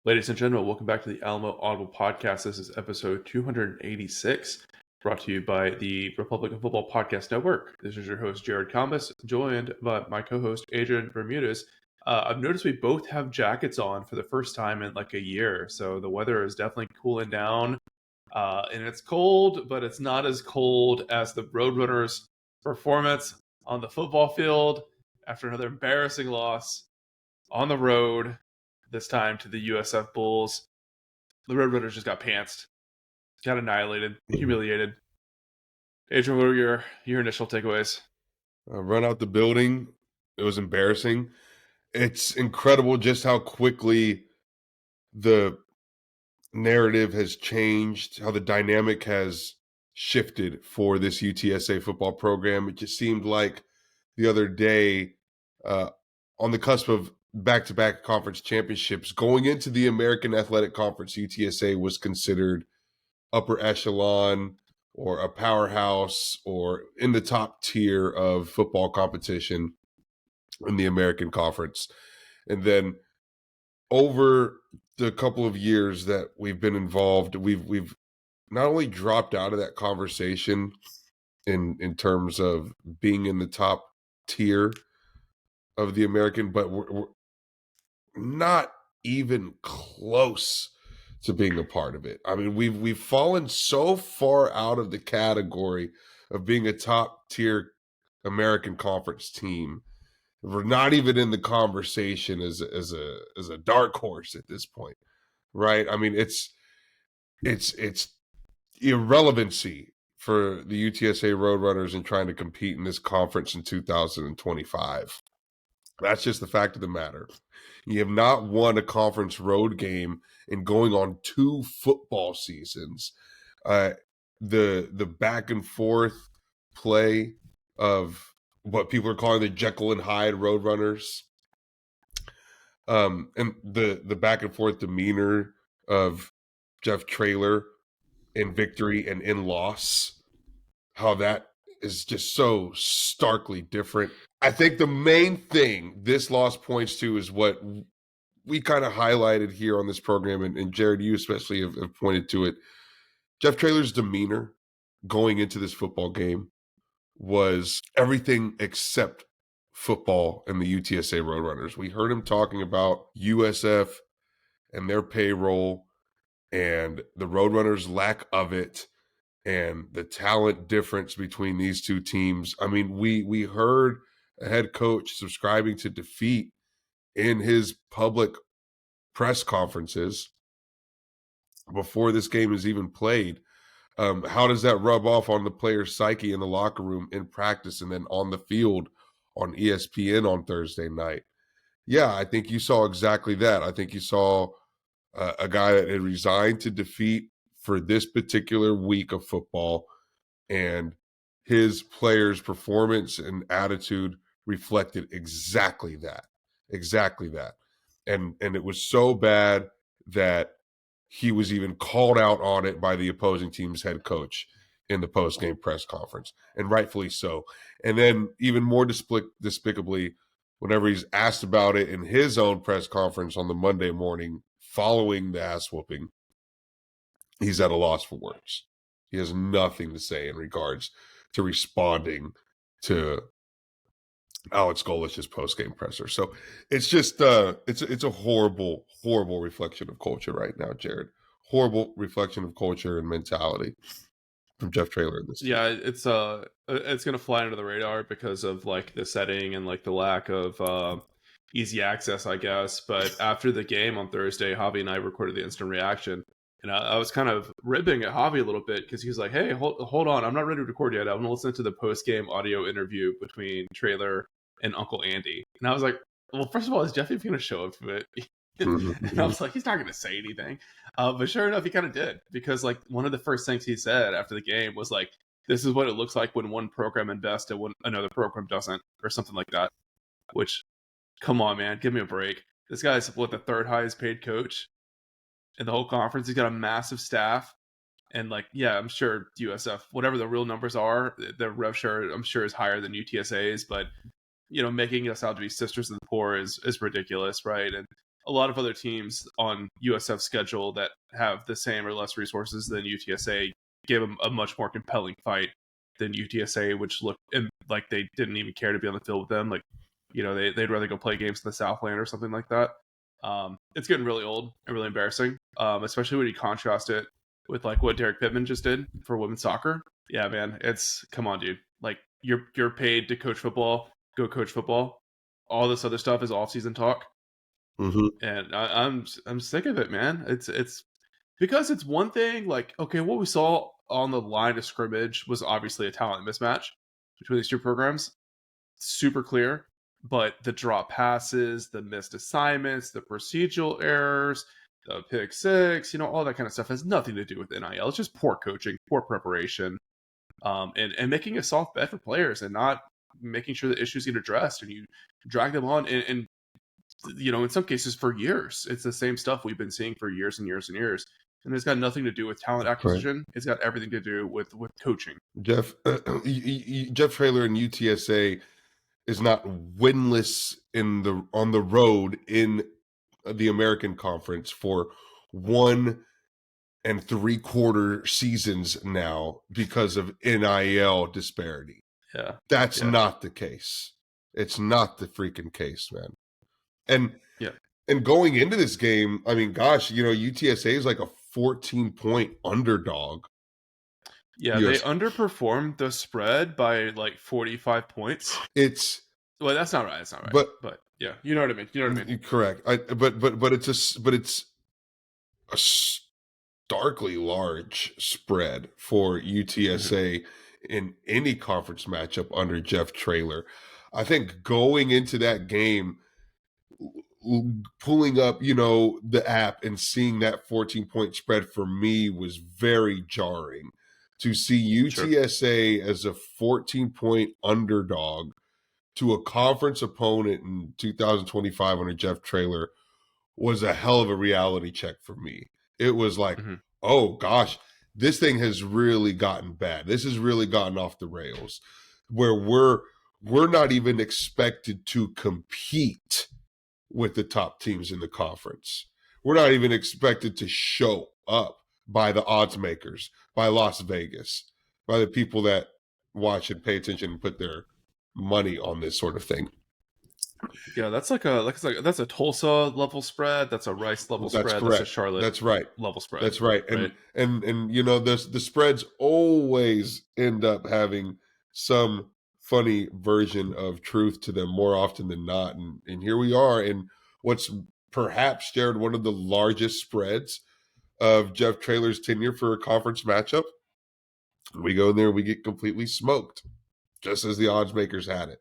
Ladies and gentlemen, welcome back to the Alamo Audible Podcast. This is episode 286, brought to you by the Republic of Football Podcast Network. This is your host, Jared Combas, joined by my co-host, Adrian Bermudez. I've noticed we both have jackets on for the first time in like a year, so the weather is definitely cooling down. And it's cold, but it's not as cold as the Roadrunners' performance on the football field after another embarrassing loss on the road, this time to the USF Bulls. The Roadrunners just got pantsed, got annihilated, humiliated. Adrian, what were your initial takeaways? Run out the building. It was embarrassing. It's incredible just how quickly the narrative has changed, how the dynamic has shifted for this UTSA football program. It just seemed like the other day, on the cusp of back-to-back conference championships, going into the American Athletic Conference, UTSA was considered upper echelon or a powerhouse or in the top tier of football competition in the American Conference. And then over the couple of years that we've been involved, we've not only dropped out of that conversation in terms of being in the top tier of the American, but we're not even close to being a part of it. I mean, we've fallen so far out of the category of being a top tier American Conference team. We're not even in the conversation as a dark horse at this point, right? I mean, it's irrelevancy for the UTSA Roadrunners in trying to compete in this conference in 2025. That's just the fact of the matter. You have not won a conference road game in going on 2 football seasons. The back and forth play of what people are calling the Jekyll and Hyde Roadrunners, and the back and forth demeanor of Jeff Traylor in victory and in loss, how that is just so starkly different. I think the main thing this loss points to is what we kind of highlighted here on this program, and Jared, you especially have pointed to it. Jeff Traylor's demeanor going into this football game was everything except football and the UTSA Roadrunners. We heard him talking about USF and their payroll and the Roadrunners' lack of it and the talent difference between these two teams. I mean, we heard a head coach subscribing to defeat in his public press conferences before this game is even played. How does that rub off on the player's psyche in the locker room, in practice, and then on the field on ESPN on Thursday night? Yeah, I think you saw exactly that. I think you saw a guy that had resigned to defeat for this particular week of football, and his players' performance and attitude reflected exactly that. And it was so bad that he was even called out on it by the opposing team's head coach in the post-game press conference, and rightfully so. And then even more despicably, whenever he's asked about it in his own press conference on the Monday morning following the ass whooping, he's at a loss for words. He has nothing to say in regards to responding to Alex Golesh's post-game presser. So it's just it's a horrible reflection of culture right now, Jared. Horrible reflection of culture and mentality from Jeff Traylor in this. Yeah, it's gonna fly under the radar because of like the setting and like the lack of easy access, I guess. But after the game on Thursday, Javi and I recorded the instant reaction, and I was kind of ribbing at Javi a little bit because he was like, "Hey, hold on, I'm not ready to record yet. I'm gonna listen to the post game audio interview between Traylor and Uncle Andy." And I was like, "Well, first of all, is Jeff even gonna show up to it?" And I was like, "He's not gonna say anything." But sure enough, he kind of did, because like one of the first things he said after the game was like, "This is what it looks like when one program invests and when another program doesn't," or something like that. Which, come on, man, give me a break. This guy's what, the third highest paid coach in the whole conference. He's got a massive staff, and like, yeah, I'm sure USF, whatever the real numbers are, the rev share, I'm sure, is higher than UTSA's, but you know, making us out to be sisters of the poor is ridiculous, right? And a lot of other teams on USF's schedule that have the same or less resources than UTSA gave them a much more compelling fight than UTSA, which looked like they didn't even care to be on the field with them. Like, they'd rather go play games in the Southland or something like that. It's getting really old and really embarrassing, especially when you contrast it with like what Derek Pittman just did for women's soccer. Yeah, man, come on, dude. Like you're paid to coach football, go coach football. All this other stuff is off-season talk, and I'm sick of it, man. It's because it's one thing. Like, okay, what we saw on the line of scrimmage was obviously a talent mismatch between these two programs, super clear. But the drop passes, the missed assignments, the procedural errors, the pick six, all that kind of stuff has nothing to do with NIL. It's just poor coaching, poor preparation, and making a soft bet for players and not making sure the issues get addressed. And you drag them on, and in some cases for years. It's the same stuff we've been seeing for years and years and years. And it's got nothing to do with talent acquisition. Right. It's got everything to do with coaching. Jeff Traylor and UTSA is not winless on the road in the American Conference for 1 3/4 seasons now because of NIL disparity. Yeah. That's not the case. It's not the freaking case, man. And going into this game, I mean, gosh, UTSA is like a 14-point underdog. Yeah, they underperformed the spread by like 45 points. Well, that's not right. That's not right. But yeah, you know what I mean. Correct. But it's a starkly large spread for UTSA in any conference matchup under Jeff Traylor. I think going into that game, pulling up, the app and seeing that 14-point spread for me was very jarring. To see UTSA as a 14-point underdog to a conference opponent in 2025 under Jeff Traylor was a hell of a reality check for me. It was like, oh gosh, this thing has really gotten bad. This has really gotten off the rails, where we're not even expected to compete with the top teams in the conference. We're not even expected to show up by the odds makers, by Las Vegas, by the people that watch and pay attention and put their money on this sort of thing. Yeah, that's that's a Tulsa level spread. That's a Rice level spread. Correct. That's a Charlotte. That's right. Level spread. That's right. And the spreads always end up having some funny version of truth to them more often than not. And here we are in what's perhaps, Jared, one of the largest spreads of Jeff Traylor's tenure for a conference matchup. We go in there, we get completely smoked, just as the odds makers had it.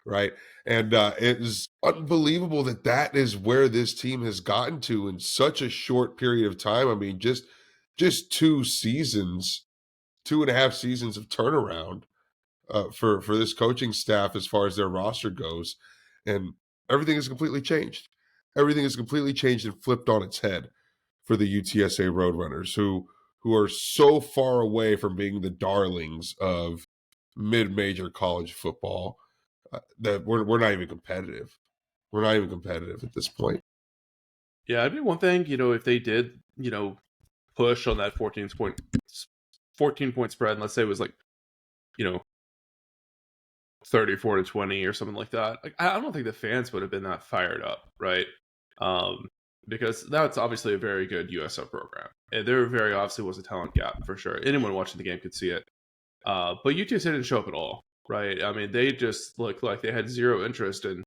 Right. And it is unbelievable that is where this team has gotten to in such a short period of time. I mean, just 2 seasons, 2.5 seasons of turnaround for this coaching staff as far as their roster goes. And everything has completely changed. Everything has completely changed and flipped on its head for the UTSA Roadrunners, who are so far away from being the darlings of mid-major college football. That we're not even competitive. We're not even competitive at this point. Yeah, it'd be one thing, if they did, push on that 14-point spread, and let's say it was like, 34-20 or something like that. Like, I don't think the fans would have been that fired up, right? Because that's obviously a very good USF program, and there very obviously was a talent gap for sure. Anyone watching the game could see it, but UTSA didn't show up at all. Right. I mean, they just looked like they had zero interest in,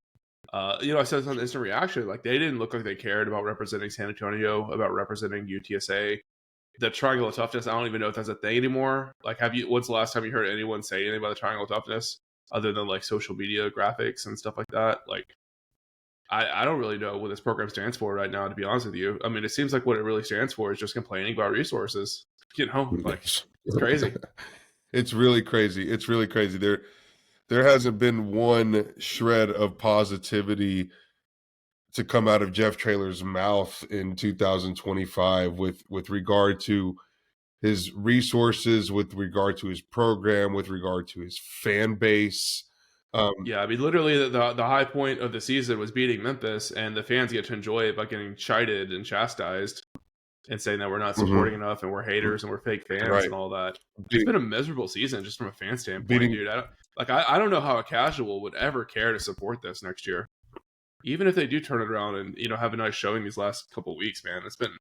I said this on Instant Reaction, like they didn't look like they cared about representing San Antonio, about representing UTSA. The triangle of toughness, I don't even know if that's a thing anymore. Like, when's the last time you heard anyone say anything about the triangle of toughness other than like social media graphics and stuff like that? Like, I don't really know what this program stands for right now, to be honest with you. I mean, it seems like what it really stands for is just complaining about resources. Like, it's crazy. It's really crazy. It's really crazy. There hasn't been one shred of positivity to come out of Jeff Traylor's mouth in 2025 with regard to his resources, with regard to his program, with regard to his fan base. Yeah, I mean, literally the high point of the season was beating Memphis, and the fans get to enjoy it by getting chided and chastised and saying that we're not supporting Mhm. enough and we're haters and we're fake fans Right. and all that. It's Beating been a miserable season just from a fan standpoint, beating dude. I don't know how a casual would ever care to support this next year, even if they do turn it around and have a nice showing these last couple weeks. Man, it's been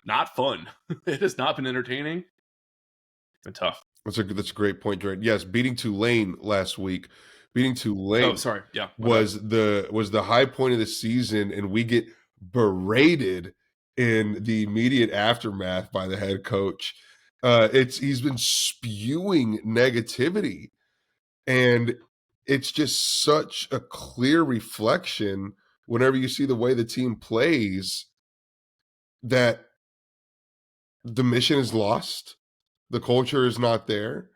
not fun. It has not been entertaining. It's been tough. that's a great point, Jared. Yes, beating Tulane last week. Beating Oh, Tulane sorry. Yeah, my bad. was the high point of the season, and we get berated in the immediate aftermath by the head coach. He's been spewing negativity, and it's just such a clear reflection whenever you see the way the team plays that the mission is lost, the culture is not there.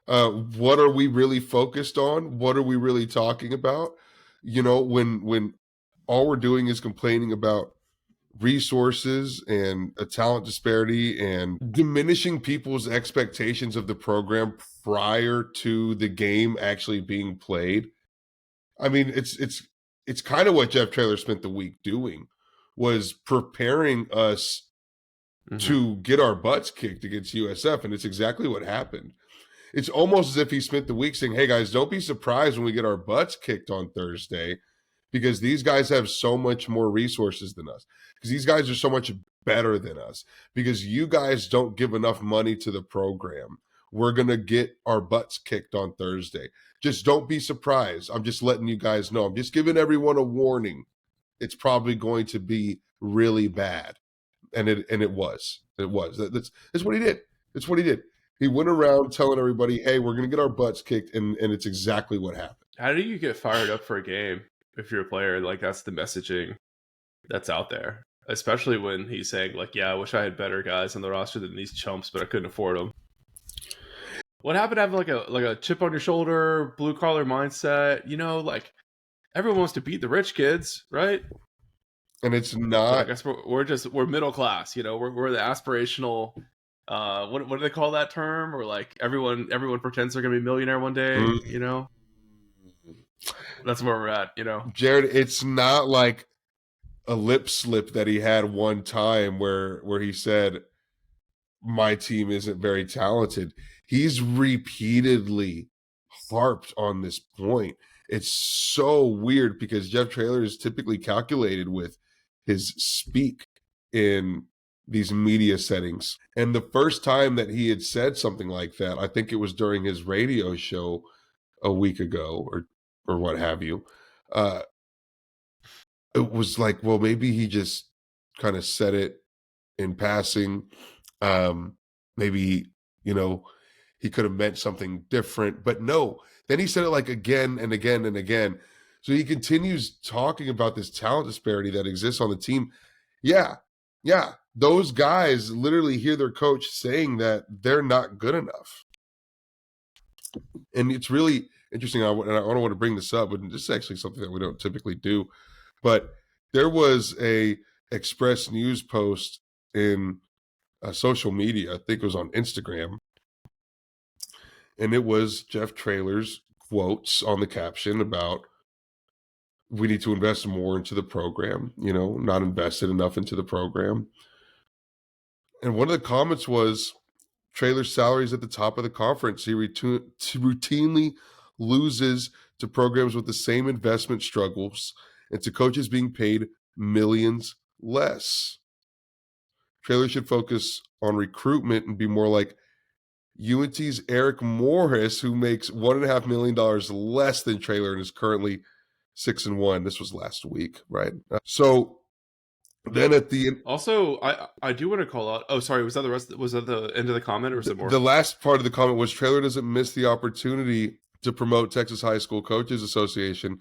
What are we really focused on? What are we really talking about? When all we're doing is complaining about resources and a talent disparity and diminishing people's expectations of the program prior to the game actually being played. I mean, it's kind of what Jeff Traylor spent the week doing, was preparing us Mm-hmm. to get our butts kicked against USF, and it's exactly what happened. It's almost as if he spent the week saying, "Hey guys, don't be surprised when we get our butts kicked on Thursday, because these guys have so much more resources than us. Because these guys are so much better than us. Because you guys don't give enough money to the program. We're gonna get our butts kicked on Thursday. Just don't be surprised. I'm just letting you guys know. I'm just giving everyone a warning. It's probably going to be really bad." And it was. That's what he did. That's what he did. He went around telling everybody, "Hey, we're going to get our butts kicked," and it's exactly what happened. How do you get fired up for a game if you're a player? Like, that's the messaging that's out there, especially when he's saying, like, yeah, I wish I had better guys on the roster than these chumps, but I couldn't afford them. What happened to have like a chip on your shoulder, blue collar mindset? Like, everyone wants to beat the rich kids, right? And it's But I not. guess we're middle class. We're the aspirational. What do they call that term? Or like everyone pretends they're gonna be a millionaire one day. That's where we're at. Jared, it's not like a lip slip that he had one time where he said, "My team isn't very talented." He's repeatedly harped on this point. It's so weird because Jeff Traylor is typically calculated with his speak in these media settings. And the first time that he had said something like that, I think it was during his radio show a week ago, or what have you. It was like, well, maybe he just kind of said it in passing. Maybe, you know, he could have meant something different, but no. Then he said it like again and again and again. So he continues talking about this talent disparity that exists on the team. Yeah, yeah. Those guys literally hear their coach saying that they're not good enough. And it's really interesting. I don't want to bring this up, but this is actually something that we don't typically do. But there was a Express News post in social media. I think it was on Instagram, and it was Jeff Traylor's quotes on the caption about, "We need to invest more into the program, not invested enough into the program." And one of the comments was, "Traylor's salary is at the top of the conference. He routinely loses to programs with the same investment struggles and to coaches being paid millions less. Traylor should focus on recruitment and be more like UNT's Eric Morris, who makes $1.5 million less than Traylor and is currently 6-1. This was last week, right? So then at the Also, I do want to call out. Oh, sorry. Was that the rest? Was that the end of the comment, or was it more? the last part of the comment was, Traylor doesn't miss the opportunity to promote Texas High School Coaches Association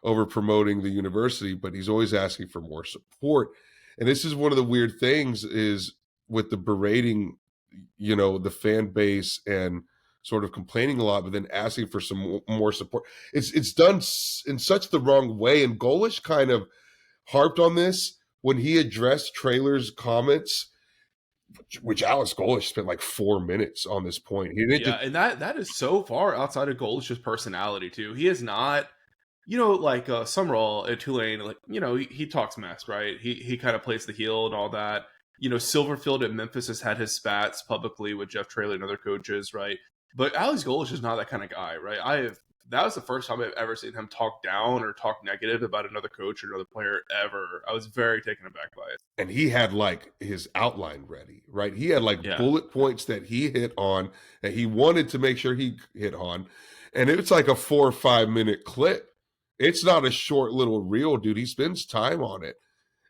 over promoting the university, but he's always asking for more support. And this is one of the weird things is with the berating, the fan base and sort of complaining a lot, but then asking for some more support. It's done in such the wrong way. And Golesh kind of harped on this when he addressed Traylor's comments. which Alex Golesh spent like 4 minutes on this point. He didn't Yeah, just, and that is so far outside of Golesh's personality too. He is not, like Summerall at Tulane, like he talks mess, right? He kind of plays the heel and all that. Silverfield at Memphis has had his spats publicly with Jeff Traylor and other coaches, right? But Alex Golesh is not that kind of guy, right? That was the first time I've ever seen him talk down or talk negative about another coach or another player ever. I was very taken aback by it. and he had like his outline ready, right? He had like Yeah. bullet points that he hit on, that he wanted to make sure he hit on. And it's like a 4 or 5 minute clip. It's not a short little reel, dude. He spends time on it.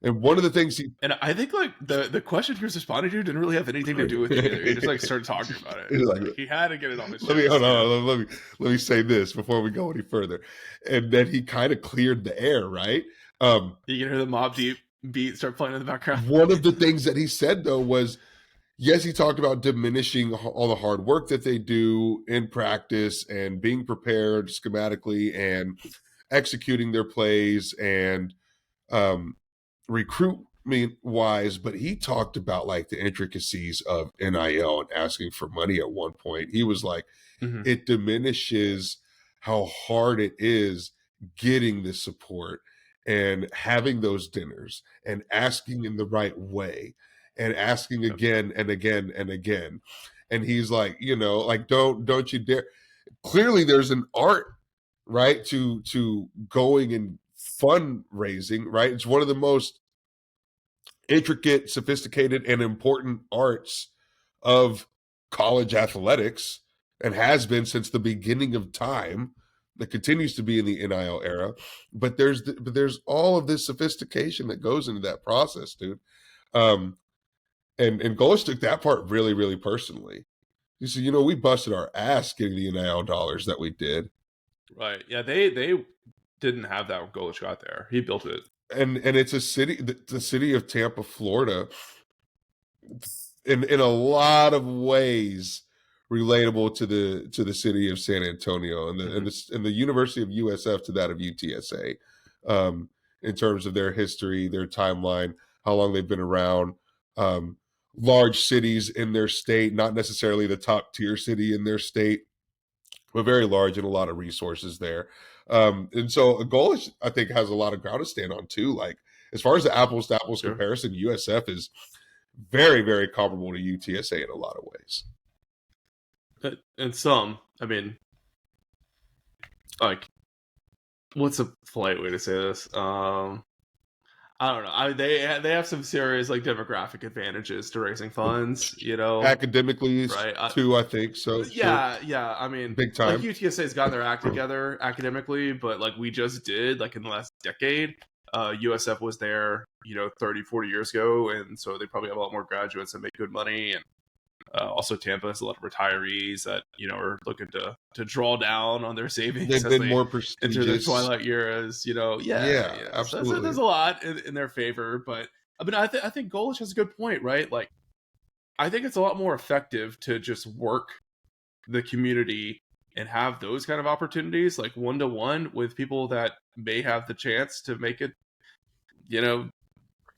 And one of the things And I think like the question he was responding to didn't really have anything to do with it either. He just like started talking about it. Like, he had to get it off his chest. Let me say this before we go any further. And then he kind of cleared the air, right? You can hear the Mobb Deep beat start playing in the background. One of the things that he said though was, yes, he talked about diminishing all the hard work that they do in practice and being prepared schematically and executing their plays and recruitment wise, but he talked about like the intricacies of NIL and asking for money at one point. He was like, it diminishes how hard it is getting the support and having those dinners and asking in the right way and asking again and again and again. And he's like, like, don't you dare. Clearly there's an art, right, to going and fundraising, right? It's one of the most intricate, sophisticated, and important arts of college athletics, and has been since the beginning of time. That continues to be in the NIL era, but there's all of this sophistication that goes into that process, dude. And Golesh took that part really, really personally. He said, we busted our ass getting the NIL dollars that we did. Right. Yeah, they didn't have that when Golesh got there. He built it. And it's a city, the city of Tampa, Florida, in a lot of ways relatable to the city of San Antonio and the University of USF to that of UTSA, in terms of their history, their timeline, how long they've been around. Large cities in their state, not necessarily the top tier city in their state, but very large and a lot of resources there. And so Golesh, I think, has a lot of ground to stand on too. Like, as far as the apples to apples comparison, USF is very, very comparable to UTSA in a lot of ways. And some, I mean, like, what's a polite way to say this? I don't know. They have some serious like demographic advantages to raising funds, academically, right? Too, I think so. Yeah. I mean, big time. Like UTSA's gotten their act together academically, but like we just did, like in the last decade, USF was there, 30, 40 years ago, and so they probably have a lot more graduates that make good money, and also Tampa has a lot of retirees that are looking to draw down on their savings. They've been more prestigious into their twilight years. Yeah, absolutely. So there's a lot in their favor, but I mean, I think Golesh has a good point, right? Like, I think it's a lot more effective to just work the community and have those kind of opportunities, like one-to-one with people that may have the chance to make it,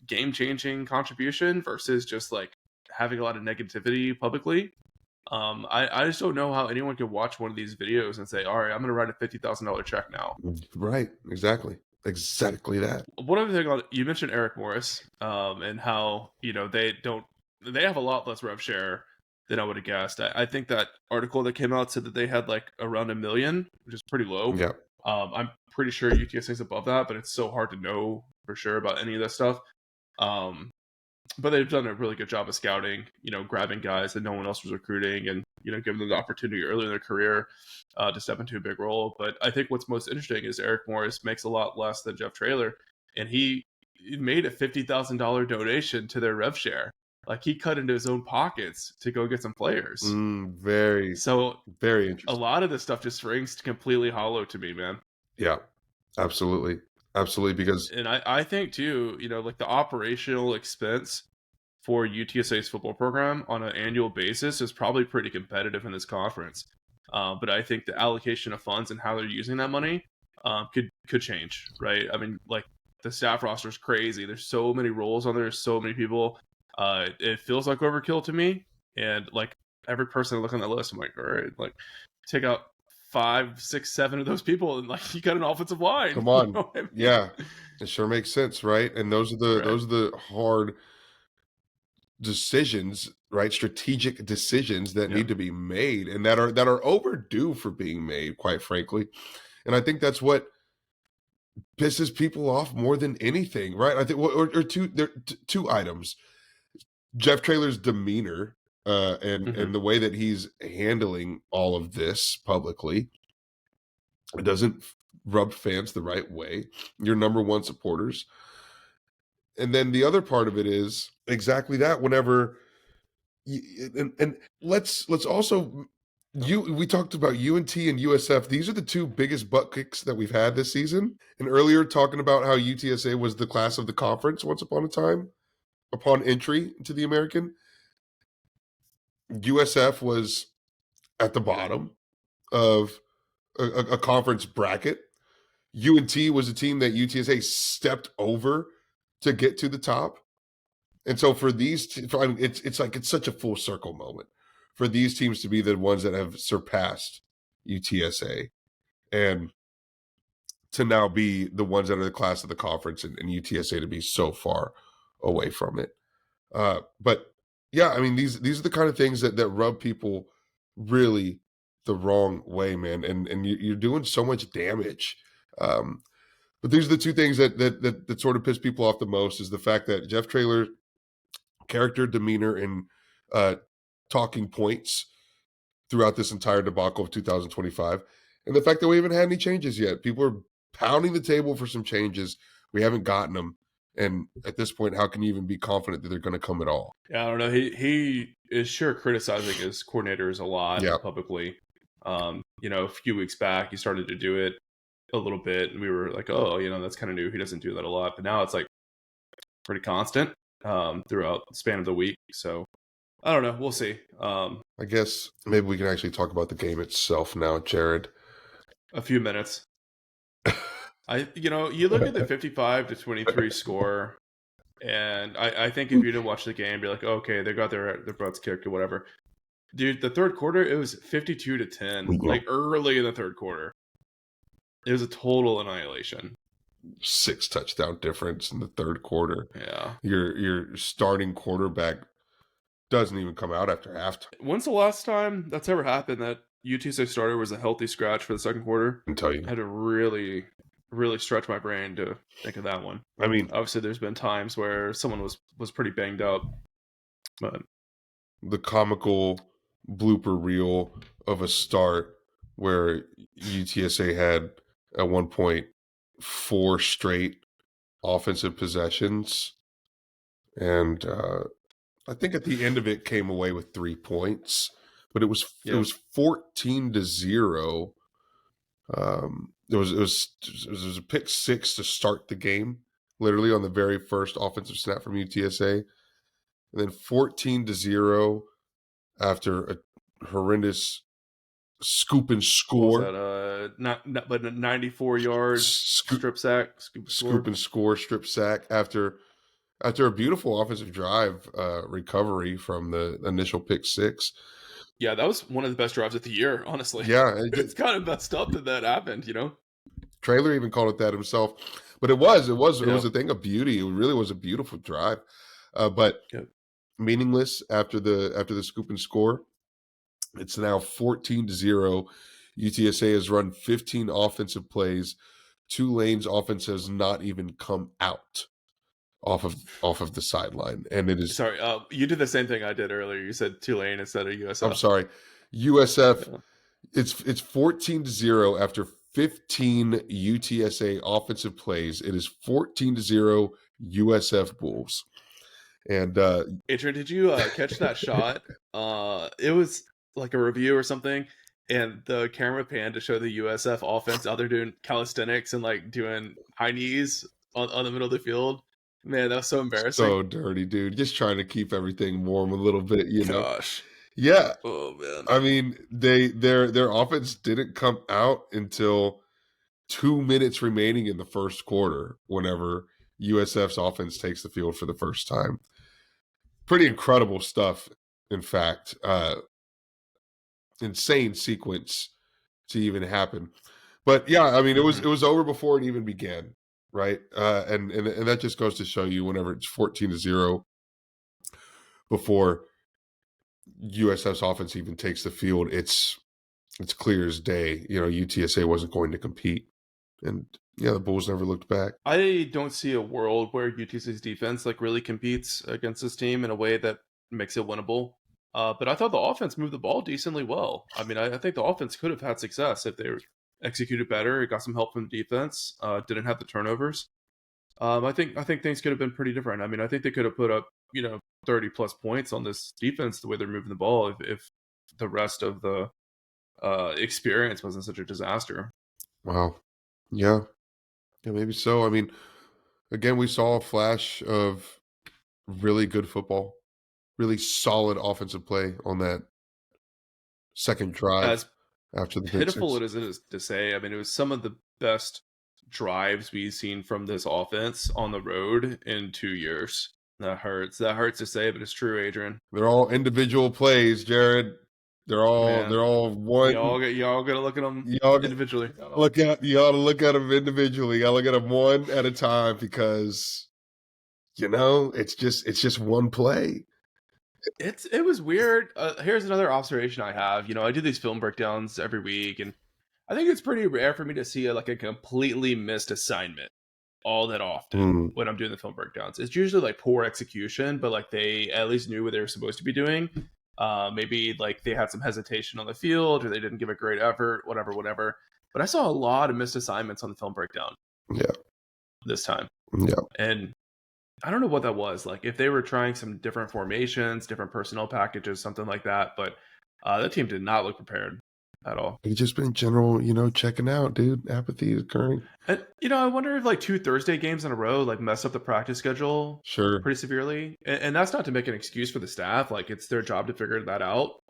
game-changing contribution versus just like having a lot of negativity publicly. I just don't know how anyone could watch one of these videos and say, all right, I'm going to write a $50,000 check now. Right. Exactly that. One other thing, you mentioned Eric Morris, and how, they have a lot less rev share than I would have guessed. I think that article that came out said that they had like around $1 million, which is pretty low. Yeah. I'm pretty sure UTSA is above that, but it's so hard to know for sure about any of that stuff. But they've done a really good job of scouting, grabbing guys that no one else was recruiting and, giving them the opportunity early in their career to step into a big role. But I think what's most interesting is Eric Morris makes a lot less than Jeff Traylor, and he made a $50,000 donation to their rev share. Like, he cut into his own pockets to go get some players. Very interesting. A lot of this stuff just rings completely hollow to me, man. Yeah, absolutely. Because, and I think too, like the operational expense for UTSA's football program on an annual basis is probably pretty competitive in this conference. But I think the allocation of funds and how they're using that money could change, right? I mean, like, the staff roster is crazy. There's so many roles on there. There's so many people. It feels like overkill to me. And like every person I look on that list, I'm like, all right, like take out 5, 6, 7 of those people, and like you got an offensive line. Come You on. know what I mean? Yeah. It sure makes sense, right? And those are the Right. hard decisions, right? Strategic decisions that Yeah. need to be made and that are overdue for being made, quite frankly. And I think that's what pisses people off more than anything, right? I think, or two items: Jeff Traylor's demeanor, Hmm. and the way that he's handling all of this publicly. It doesn't rub fans the right way. Your number one supporters, and then the other part of it is exactly that. Whenever and let's also we talked about UNT and USF. These are the two biggest butt kicks that we've had this season. And earlier talking about how UTSA was the class of the conference once upon a time, upon entry into the American. USF was at the bottom of a conference bracket. UNT was a team that UTSA stepped over to get to the top. And so for these, I mean, it's such a full circle moment for these teams to be the ones that have surpassed UTSA and to now be the ones that are the class of the conference, and UTSA to be so far away from it. But yeah, I mean, these are the kind of things that rub people really the wrong way, man. And you're doing so much damage. But these are the two things that sort of piss people off the most, is the fact that Jeff Traylor character, demeanor, and talking points throughout this entire debacle of 2025, and the fact that we haven't had any changes yet. People are pounding the table for some changes. We haven't gotten them. And at this point, how can you even be confident that they're going to come at all? Yeah, I don't know. He is sure criticizing his coordinators a lot Yeah. publicly. A few weeks back he started to do it a little bit, and we were like, oh, that's kind of new. He doesn't do that a lot, but now it's like pretty constant throughout the span of the week. So I don't know. We'll see. I guess maybe we can actually talk about the game itself now, Jared. A few minutes. You look at the 55-23 score, and I think if you didn't watch the game, be like, oh, okay, they got their butts kicked or whatever. Dude, the third quarter, it was 52-10. Like early in the third quarter, it was a total annihilation. 6 touchdown difference in the third quarter. Yeah. Your starting quarterback doesn't even come out after halftime. When's the last time that's ever happened that UTSA starter was a healthy scratch for the second quarter? I can tell you. I had to really, really stretch my brain to think of that one. I mean, obviously, there's been times where someone was pretty banged up, but the comical blooper reel of a start where UTSA had at one point 4 straight offensive possessions, and I think at the end of it came away with 3 points, but it was 14-0. It was a pick six to start the game, literally on the very first offensive snap from UTSA, and then 14-0 after a horrendous scoop and score. What was that, but a 94-yard strip sack, scoop and score strip sack after a beautiful offensive drive recovery from the initial pick six. Yeah, that was one of the best drives of the year, honestly. Yeah. It's kind of messed up that happened, Traylor even called it that himself. But it was a thing of beauty. It really was a beautiful drive. But meaningless after the scoop and score. It's now 14-0. UTSA has run 15 offensive plays. Tulane's offense has not even come out off of the sideline, and it is. Sorry, you did the same thing I did earlier. You said Tulane instead of USF. I'm sorry, USF. Yeah. It's 14-0 after 15 UTSA offensive plays. It is 14-0 USF Bulls. And Adrian, did you catch that shot? It was like a review or something, and the camera panned to show the USF offense out there doing calisthenics and like doing high knees on the middle of the field. Man, that was so embarrassing. So dirty, dude. Just trying to keep everything warm a little bit, know. Gosh. Yeah. Oh man. I mean, their offense didn't come out until 2 minutes remaining in the first quarter, whenever USF's offense takes the field for the first time. pretty incredible stuff. In fact, insane sequence to even happen. But yeah, I mean, it was over before it even began, right? And that just goes to show you, whenever it's 14-0 before USF's offense even takes the field, it's clear as day. UTSA wasn't going to compete, and yeah, the Bulls never looked back. I don't see a world where UTSA's defense really competes against this team in a way that makes it winnable. But I thought the offense moved the ball decently well. I mean, I think the offense could have had success if they executed better. It got some help from the defense. Didn't have the turnovers. I think things could have been pretty different. I mean, I think they could have put up 30 plus points on this defense the way they're moving the ball if the rest of the experience wasn't such a disaster. Wow. Yeah, maybe so. I mean, again, we saw a flash of really good football, really solid offensive play on that second drive As after the pitiful pick six. it is to say, I mean, it was some of the best drives we've seen from this offense on the road in 2 years. That hurts. That hurts to say, but it's true, Adrian. They're all individual plays, Jared. They're Man, all one. y'all gotta look at them individually. You ought to look at them individually. You gotta look at them one at a time, because it's just one play. It was weird. Here's another observation I have. I do these film breakdowns every week, and I think it's pretty rare for me to see a completely missed assignment all that often when I'm doing the film breakdowns. It's usually poor execution, but they at least knew what they were supposed to be doing. Maybe they had some hesitation on the field, or they didn't give a great effort, whatever. But I saw a lot of missed assignments on the film breakdown. Yeah. This time. Yeah. And I don't know what that was. If they were trying some different formations, different personnel packages, something like that. But that team did not look prepared at all. It's just been general, checking out, dude. Apathy is occurring. And, I wonder if 2 Thursday games in a row mess up the practice schedule pretty severely. And that's not to make an excuse for the staff. It's their job to figure that out.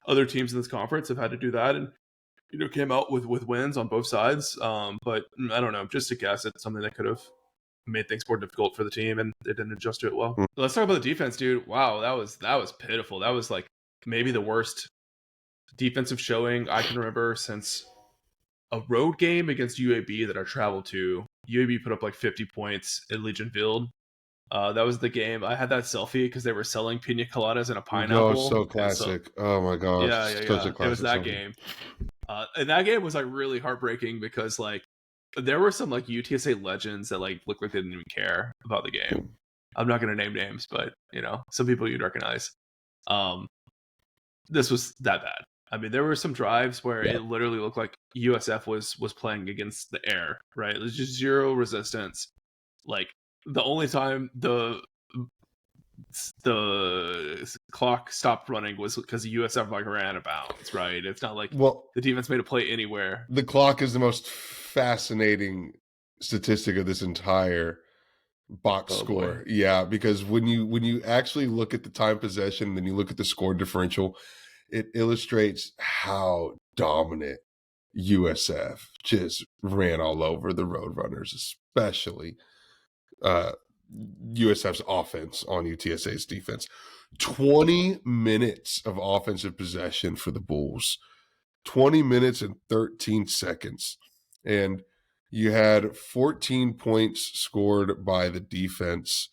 Other teams in this conference have had to do that and came out with wins on both sides. But I don't know, just to guess, it's something that could have made things more difficult for the team, and they didn't adjust to it well. Let's talk about the defense, dude. Wow, that was pitiful. That was maybe the worst defensive showing I can remember since a road game against UAB that I traveled to. UAB put up 50 points at Legion Field. That was the game. I had that selfie because they were selling pina coladas and a pineapple. Oh, so classic. Oh my gosh. Yeah. Such a classic. It was that game. And that game was really heartbreaking because there were some UTSA legends that looked like they didn't even care about the game. I'm not going to name names, but some people you'd recognize. This was that bad. I mean, there were some drives where it literally looked like USF was playing against the air, right? It was just zero resistance. The only time the clock stopped running was because USF ran out of bounds, right? It's not the defense made a play anywhere. The clock is the most fascinating statistic of this entire box score. Boy. Yeah, because when you actually look at the time possession and then you look at the score differential, it illustrates how dominant USF just ran all over the Roadrunners, especially USF's offense on UTSA's defense. 20 minutes of offensive possession for the Bulls. 20 minutes and 13 seconds. And you had 14 points scored by the defense.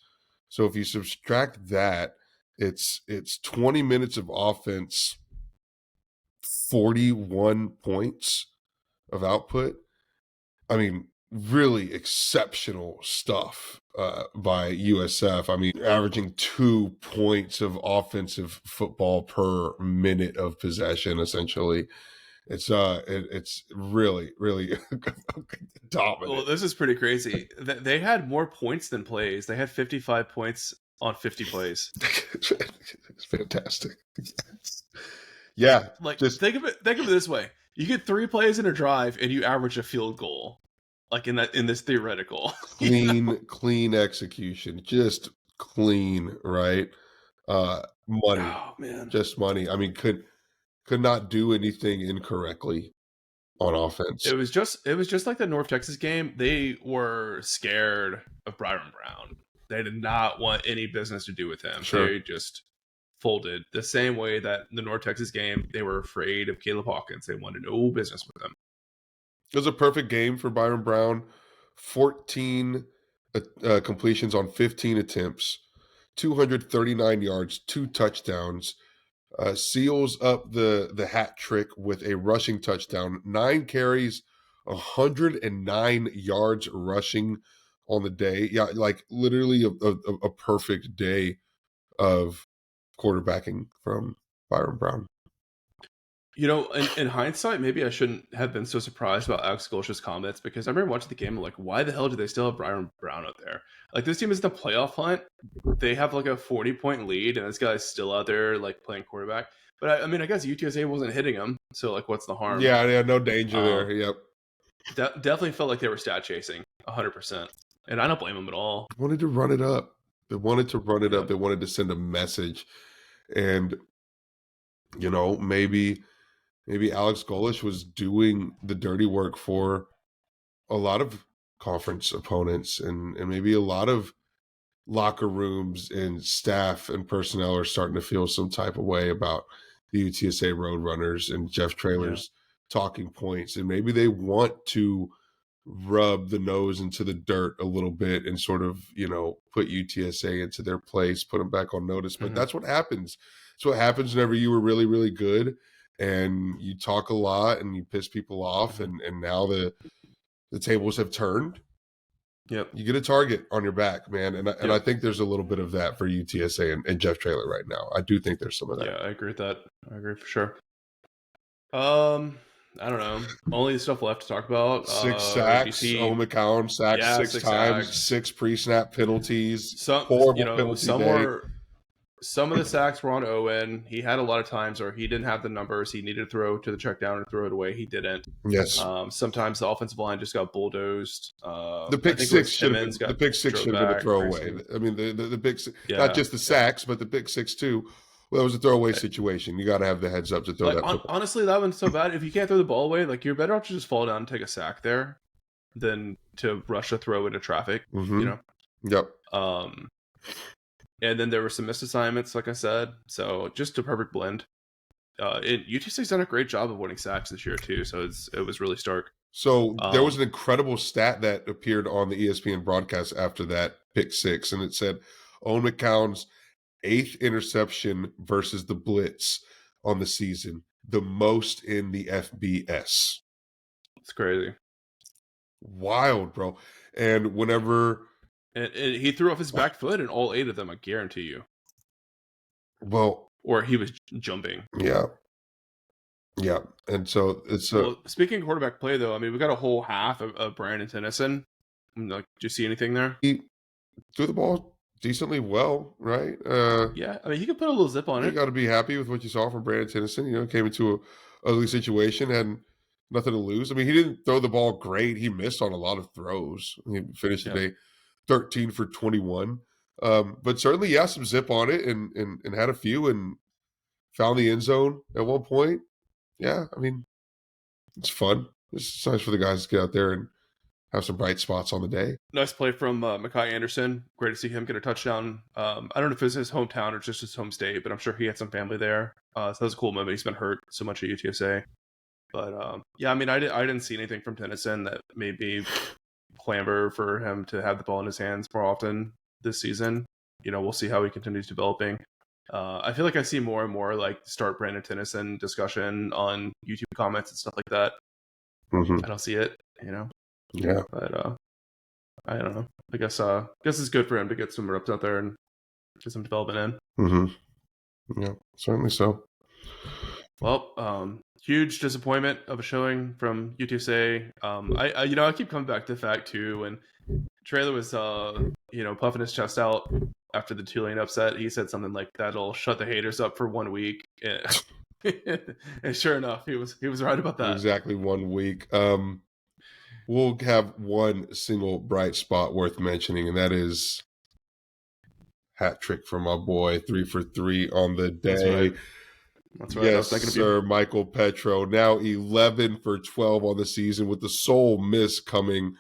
So if you subtract that, it's 20 minutes of offense, 41 points of output. I mean, really exceptional stuff by USF. I mean, averaging 2 points of offensive football per minute of possession, essentially. It's really, really dominant. Well, this is pretty crazy. They had more points than plays. They had 55 points on 50 plays. It's fantastic. Yeah. Just think of it this way. You get 3 plays in a drive and you average a field goal. In this theoretical. Clean execution. Just clean, right? Money. Oh, man. Just money. I mean, could not do anything incorrectly on offense. It was just like the North Texas game. They were scared of Byron Brown. They did not want any business to do with him. Sure. They just folded the same way that the North Texas game, they were afraid of Caleb Hawkins. They wanted no business with him. It was a perfect game for Byron Brown. 14 completions on 15 attempts, 239 yards, 2 touchdowns. Seals up the hat trick with a rushing touchdown. 9 carries, 109 yards rushing on the day. Yeah, like literally a perfect day of quarterbacking from Byron Brown. You know, in hindsight, maybe I shouldn't have been so surprised about Alex Golesh's comments, because I remember watching the game, I'm like, why the hell do they still have Byron Brown out there? Like, this team is the playoff hunt. They have like a 40-point lead, and this guy's still out there like playing quarterback. But I mean, I guess UTSA wasn't hitting him, so like, what's the harm? Yeah, no danger there. Yep. Definitely felt like they were stat chasing 100%, and I don't blame them at all. They wanted to run it up. They wanted to run it up. They wanted to send a message, and you know, maybe Alex Golesh was doing the dirty work for a lot of conference opponents, and maybe a lot of locker rooms and staff and personnel are starting to feel some type of way about the UTSA Roadrunners and Jeff Traylor's talking points, and maybe they want to rub the nose into the dirt a little bit and sort of, you know, put UTSA into their place, put them back on notice. But that's what happens. It's what happens whenever you were really, really good and you talk a lot and you piss people off, and now the tables have turned. Yep. You get a target on your back, man. And I think there's a little bit of that for UTSA and Jeff Traylor right now. I do think there's some of that. Yeah, I agree with that. I agree for sure. I don't know. Only stuff left to talk about. 6 sacks. Owen McCown sacked 6 times. Sacks. 6 pre-snap penalties. Some of the sacks were on Owen. He had a lot of times where he didn't have the numbers. He needed to throw to the check down and throw it away. He didn't. Yes. Sometimes the offensive line just got bulldozed. The pick six should have been a throwaway. I mean, the big six, not just the sacks, but the pick 6 too. Well, it was a throwaway situation. You got to have the heads up to throw that football. Honestly, that one's so bad. If you can't throw the ball away, like, you're better off to just fall down and take a sack there than to rush a throw into traffic. You know. Yep. And then there were some missed assignments, like I said. So just a perfect blend. UTSA's done a great job of winning sacks this year too. So it was really stark. So there was an incredible stat that appeared on the ESPN broadcast after that pick 6, and it said Owen McCown's 8th interception versus the blitz on the season, the most in the FBS. It's crazy. Wild, bro. And whenever... And he threw off his back foot in all 8 of them, I guarantee you. Well... Or he was jumping. Yeah. Yeah. And so it's... speaking of quarterback play, though, I mean, we got a whole half of Brandon Tennyson. Like, did you see anything there? He threw the ball decently well, right? Yeah, I mean, he could put a little zip on it. You got to be happy with what you saw from Brandon Tennyson. You know, came into a ugly situation, had nothing to lose. I mean, he didn't throw the ball great. He missed on a lot of throws. He finished the day 13 for 21. But certainly, some zip on it and had a few and found the end zone at one point. Yeah, I mean, it's fun. It's nice for the guys to get out there and have some bright spots on the day. Nice play from Mekhi Anderson. Great to see him get a touchdown. I don't know if it's his hometown or just his home state, but I'm sure he had some family there. So that was a cool moment. He's been hurt so much at UTSA. But I mean, I didn't see anything from Tennyson that made me clamor for him to have the ball in his hands more often this season. You know, we'll see how he continues developing. I feel like I see more and more like start Brandon Tennyson discussion on YouTube comments and stuff like that. I don't see it, you know. Yeah, but I don't know. I guess it's good for him to get some reps out there and get some development in. Yeah, certainly so. Well, huge disappointment of a showing from UTSA. I keep coming back to the fact too, when Traylor was puffing his chest out after the Tulane upset, he said something like, "That'll shut the haters up for 1 week." And sure enough, he was right about that. Exactly 1 week. We'll have one single bright spot worth mentioning, and that is hat trick from my boy, 3 for 3 on the day. That's right. Yes, sir. Michael Petro, now 11 for 12 on the season, with the sole miss coming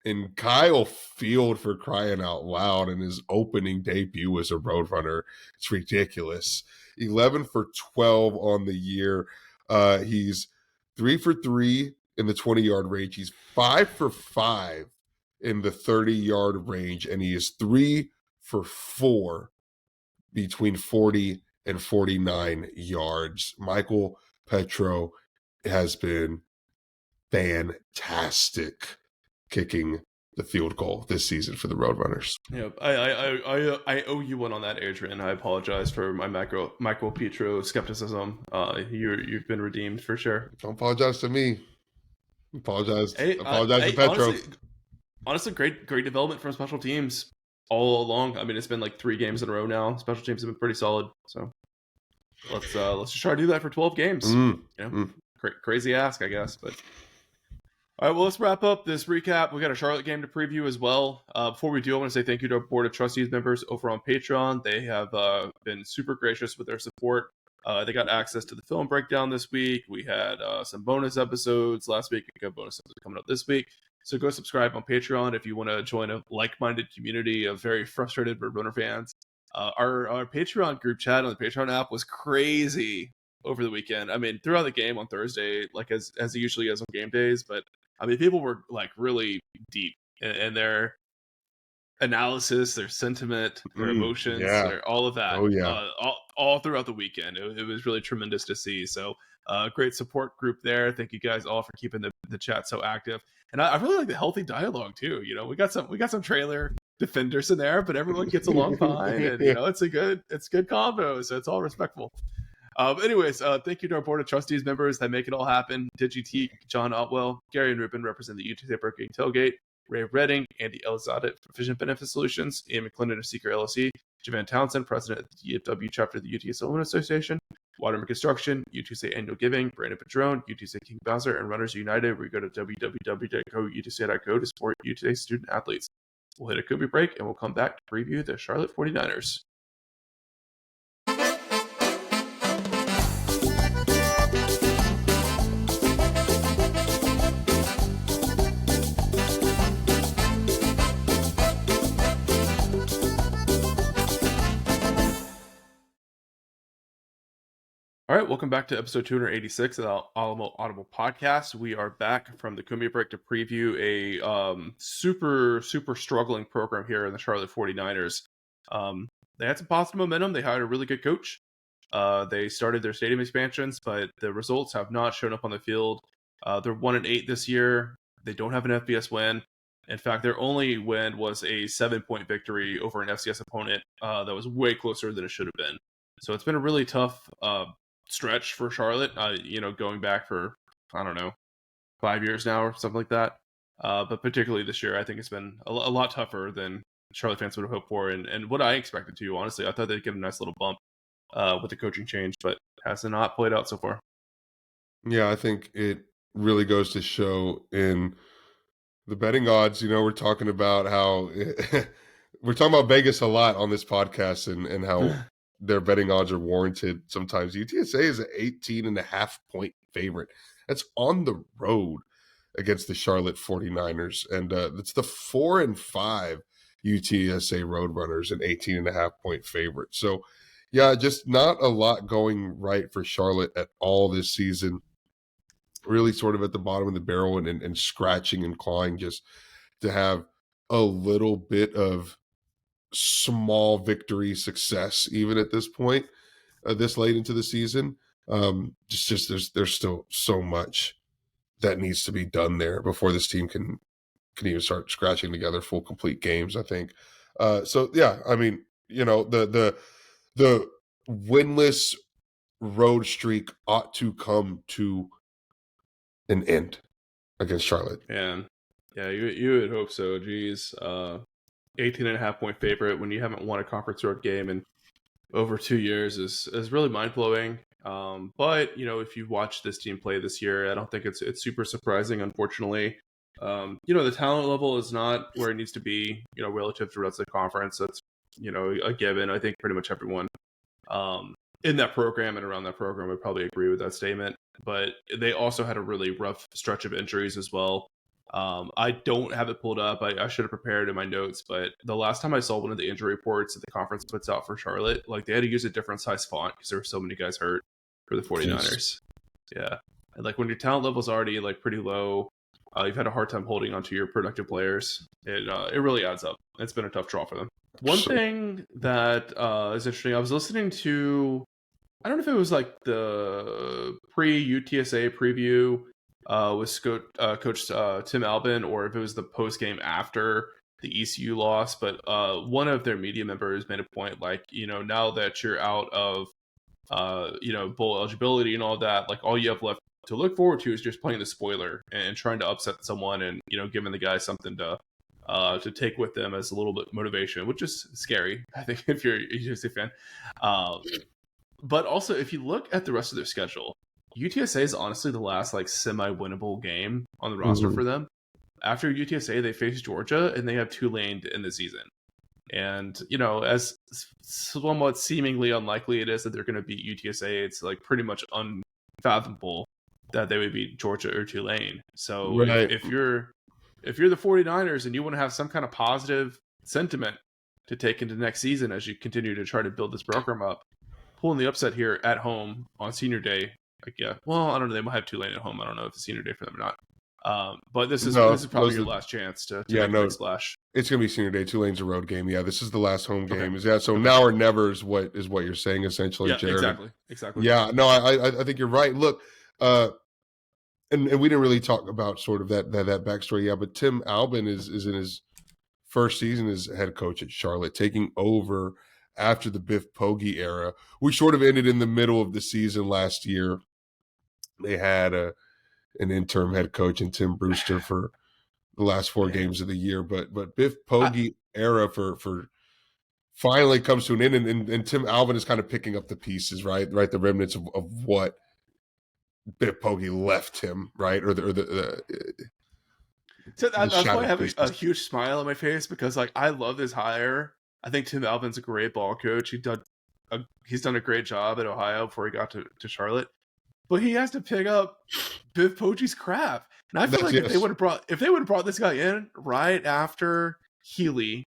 And Kyle Field, for crying out loud, in his opening debut as a Roadrunner. It's ridiculous. 11 for 12 on the year. He's 3 for 3 in the 20-yard range. He's 5 for 5 in the 30-yard range. And he is 3 for 4 between 40 and 49 yards. Michael Petro has been fantastic kicking the field goal this season for the Roadrunners. Yeah, I owe you one on that, Adrian. I apologize for my Michael Petro skepticism. You've been redeemed for sure. Don't apologize to me. Apologize to Petro. Honestly, great development from special teams all along. I mean, it's been like 3 games in a row now. Special teams have been pretty solid. So let's just try to do that for 12 games. Crazy ask, I guess, but. All right, well, let's wrap up this recap. We got a Charlotte game to preview as well. Before we do, I want to say thank you to our Board of Trustees members over on Patreon. They have been super gracious with their support. They got access to the film breakdown this week. We had some bonus episodes last week. We got bonus episodes coming up this week. So go subscribe on Patreon if you want to join a like-minded community of very frustrated Roadrunner fans. Our Patreon group chat on the Patreon app was crazy over the weekend. I mean, throughout the game on Thursday, like as it usually is on game days, but I mean, people were like really deep in their analysis, their sentiment, their emotions, all of that. Oh, yeah. All throughout the weekend. It was really tremendous to see. So great support group there. Thank you guys all for keeping the chat so active. And I really like the healthy dialogue too. You know, we got some Traylor defenders in there, but everyone gets along fine. And you know, it's good combo. So it's all respectful. Anyways, thank you to our Board of Trustees members that make it all happen. DigiT, John Otwell, Gary and Rubin represent the UTSA Broking Tailgate, Ray Redding, Andy Elizalde for Vision Benefit Solutions, Ian McClendon of Seeker LLC, Javan Townsend, President of the DFW chapter of the UTSA Alumni Association, Waterman Construction, UTSA Annual Giving, Brandon Padron, UTSA King Bowser, and Runners United, where you go to www.goutsa.co to support UTSA student athletes. We'll hit a Kobe break, and we'll come back to preview the Charlotte 49ers. All right, welcome back to episode 286 of the Alamo Audible podcast. We are back from the Cumbia break to preview a super struggling program here in the Charlotte 49ers. They had some positive momentum. They hired a really good coach. They started their stadium expansions, but the results have not shown up on the field. They're 1-8 this year. They don't have an FBS win. In fact, their only win was a 7-point victory over an FCS opponent that was way closer than it should have been. So it's been a really tough stretch for Charlotte, going back for, 5 years now or something like that. But particularly this year, I think it's been a lot tougher than Charlotte fans would have hoped for. And what I expected to, honestly, I thought they'd give a nice little bump with the coaching change, but has not played out so far. Yeah, I think it really goes to show in the betting odds. You know, we're talking about how we're talking about Vegas a lot on this podcast and how their betting odds are warranted sometimes. UTSA is an 18.5-point favorite. That's on the road against the Charlotte 49ers. And it's the 4-5 UTSA Roadrunners, an 18.5-point favorite. So, yeah, just not a lot going right for Charlotte at all this season. Really sort of at the bottom of the barrel and scratching and clawing just to have a little bit of small victory success even at this point, this late into the season. There's still so much that needs to be done there before this team can even start scratching together full complete games, I think. So yeah, I mean, you know, the winless road streak ought to come to an end against Charlotte. Yeah, you would hope so. Geez, 18.5-point favorite when you haven't won a conference road game in over 2 years is really mind-blowing. But, you know, if you watch this team play this year, I don't think it's super surprising, unfortunately. The talent level is not where it needs to be, relative to the rest of the conference. That's, a given. I think pretty much everyone in that program and around that program would probably agree with that statement. But they also had a really rough stretch of injuries as well. I don't have it pulled up. I should have prepared in my notes, but the last time I saw one of the injury reports that the conference puts out for Charlotte, like they had to use a different size font because there were so many guys hurt for the 49ers. Yeah. And like when your talent level is already like pretty low, you've had a hard time holding onto your productive players. It really adds up. It's been a tough draw for them. One thing that is interesting, I was listening to, I don't know if it was like the pre-UTSA preview with Coach Tim Albin, or if it was the post game after the ECU loss. But one of their media members made a point, like, now that you're out of bowl eligibility and all that, like all you have left to look forward to is just playing the spoiler and trying to upset someone, and giving the guys something to take with them as a little bit motivation, which is scary, I think, if you're a UTSA fan. But also, if you look at the rest of their schedule, UTSA is honestly the last like semi-winnable game on the roster for them. After UTSA, they face Georgia, and they have Tulane in the season. And, as somewhat seemingly unlikely it is that they're going to beat UTSA, it's like pretty much unfathomable that they would beat Georgia or Tulane. So Right. if you're the 49ers and you want to have some kind of positive sentiment to take into next season as you continue to try to build this program up, pulling the upset here at home on senior day, like, yeah, well, I don't know, they might have Tulane at home. I don't know if it's senior day for them or not. But this is probably your last chance to make a big splash. It's going to be senior day. Tulane's a road game. Yeah, this is the last home game. Okay. So now or never is what you're saying, essentially, yeah, Jared. Exactly. Yeah, no, I think you're right. Look, and we didn't really talk about sort of that backstory. Yeah, but Tim Albin is in his first season as head coach at Charlotte, taking over after the Biff Poggi era. We sort of ended in the middle of the season last year. They had an interim head coach in Tim Brewster for the last 4 games of the year, but Biff Poggi era for finally comes to an end, and Tim Albin is kind of picking up the pieces, right, the remnants of what Biff Poggi left him, right, or the so that's why I have a huge smile on my face, because like I love this hire. I think Tim Albin's a great ball coach. He's done a great job at Ohio before he got to Charlotte, but he has to pick up Biff Poggi's crap. And I feel like if they would have brought this guy in right after Healy,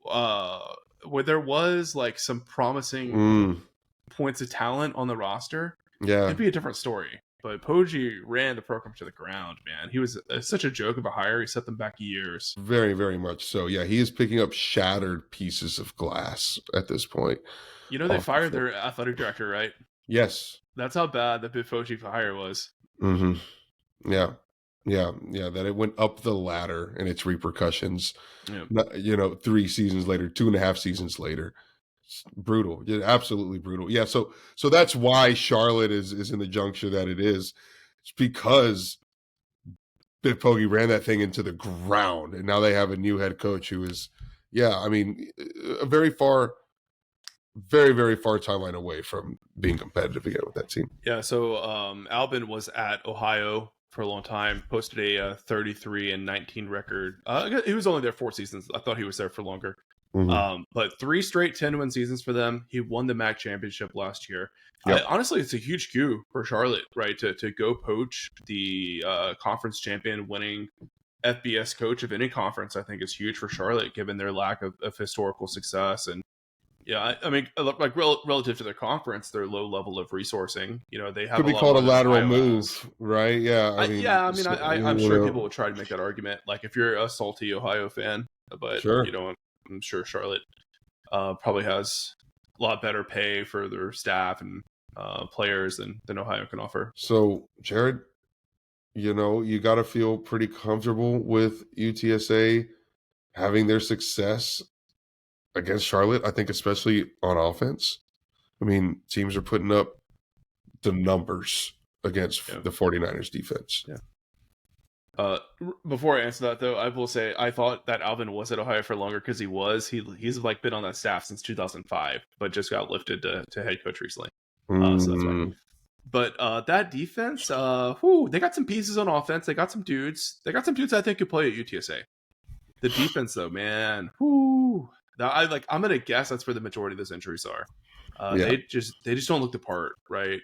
where there was like some promising points of talent on the roster, it'd be a different story. But Poggi ran the program to the ground, man. He was such a joke of a hire. He set them back years. Very, very much so. Yeah, he is picking up shattered pieces of glass at this point. They fired their athletic director, right? Yes. That's how bad the Biff Poggi hire was. Mm-hmm. Yeah. That it went up the ladder and its repercussions. Yeah. 3 seasons later, 2.5 seasons later. Brutal. Yeah, absolutely brutal. Yeah, so that's why Charlotte is in the juncture that it is. It's because Biff Poggi ran that thing into the ground, and now they have a new head coach who is, a very, very far timeline away from being competitive again with that team. Yeah, so Albin was at Ohio for a long time, posted a 33-19 record. He was only there 4 seasons. I thought he was there for longer. Mm-hmm. But 3 straight 10-win seasons for them. He won the MAC championship last year. Yep. Honestly, it's a huge coup for Charlotte, right? To go poach the conference champion winning FBS coach of any conference, I think is huge for Charlotte, given their lack of historical success. And yeah, I mean, like relative to their conference, their low level of resourcing, they have could be called a lateral move, right? Yeah, I'm sure people would try to make that argument. Like if you're a salty Ohio fan, but sure. I'm sure Charlotte probably has a lot better pay for their staff and players than Ohio can offer. So, Jared, you got to feel pretty comfortable with UTSA having their success against Charlotte, I think, especially on offense. I mean, teams are putting up the numbers against the 49ers defense. Yeah. Before I answer that, though, I will say I thought that Albin was at Ohio for longer because he's like been on that staff since 2005, but just got lifted to head coach recently. So that's why. But that defense, they got some pieces on offense. They got some dudes. I think could play at UTSA. The defense, though, man, I'm gonna guess that's where the majority of those injuries are. They just don't look the part, right?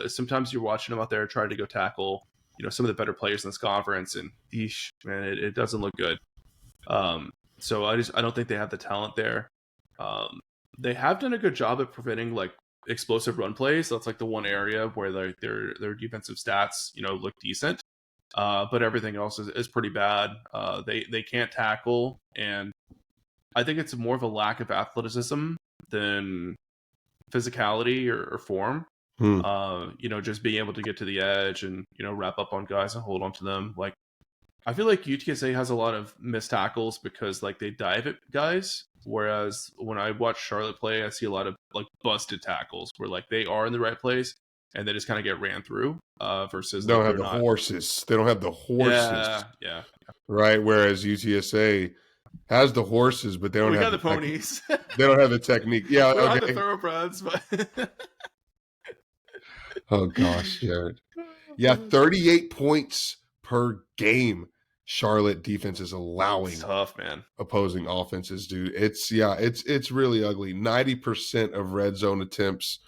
Sometimes you're watching them out there trying to go tackle, some of the better players in this conference, and man, it doesn't look good. So I don't think they have the talent there. They have done a good job at preventing like explosive run plays. That's like the one area where their defensive stats look decent. But everything else is pretty bad. They can't tackle, and I think it's more of a lack of athleticism than physicality or form. Just being able to get to the edge and wrap up on guys and hold on to them. Like, I feel like UTSA has a lot of missed tackles because like they dive at guys, whereas when I watch Charlotte play, I see a lot of like busted tackles where like they are in the right place and they just kind of get ran through. Versus They don't like have they're the not. horses. They don't have the horses. Yeah. Right. Whereas UTSA has the horses, but they don't We have got the ponies. They don't have the technique. Yeah. We don't have Okay. the thoroughbreds, but Oh gosh, Jared. Yeah, 38 points per game. Charlotte defense is allowing it's tough, man. opposing offenses, dude. It's really ugly. 90% of red zone attempts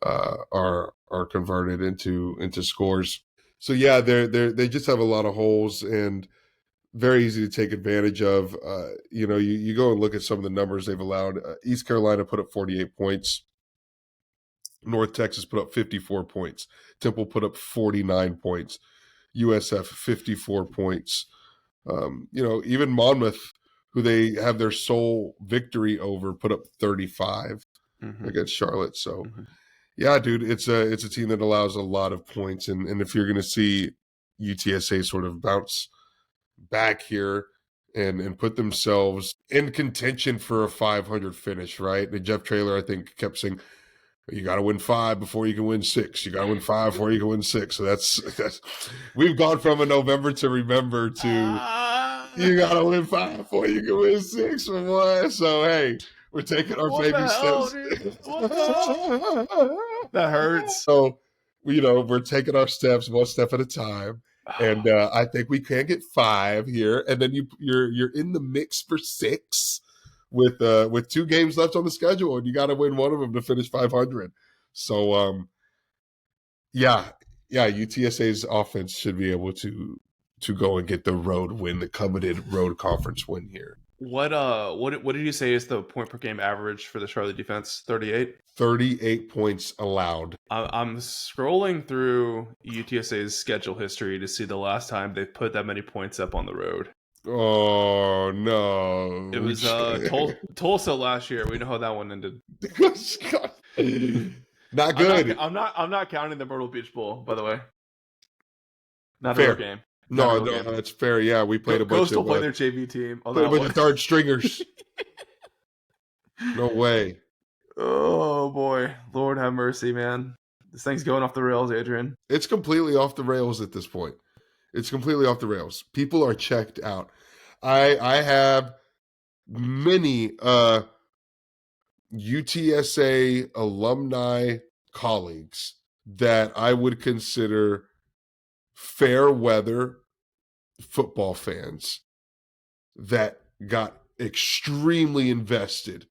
are converted into scores. So yeah, they just have a lot of holes and very easy to take advantage of. You go and look at some of the numbers they've allowed. East Carolina put up 48 points. North Texas put up 54 points. Temple put up 49 points. USF 54 points. Even Monmouth, who they have their sole victory over, put up 35 against Charlotte. So, yeah, dude, it's a team that allows a lot of points, and if you're going to see UTSA sort of bounce back here and put themselves in contention for a 500 finish, right? And Jeff Traylor, I think, kept saying, you got to win 5 before you can win 6. You got to win 5 before you can win 6. So that's we've gone from a November to remember to you got to win 5 before you can win 6, boy. So hey, we're taking our baby steps. That hurts. So we're taking our steps one step at a time, and I think we can get 5 here, and then you're in the mix for 6. With 2 games left on the schedule, and you got to win one of them to finish 500. So, UTSA's offense should be able to go and get the road win, the coveted road conference win here. What did you say is the point per game average for the Charlotte defense? 38. 38 points allowed. I'm scrolling through UTSA's schedule history to see the last time they put that many points up on the road. Oh no! It was Tulsa last year. We know how that one ended. Not good. I'm not counting the Myrtle Beach Bowl, by the way. Not fair. a real game. No, that's fair. Yeah, we played a bunch Coastal of played their JV team. Played a bunch of third stringers. No way. Oh boy, Lord have mercy, man. This thing's going off the rails, Adrian. It's completely off the rails at this point. It's completely off the rails. People are checked out. I have many UTSA alumni colleagues that I would consider fair weather football fans that got extremely invested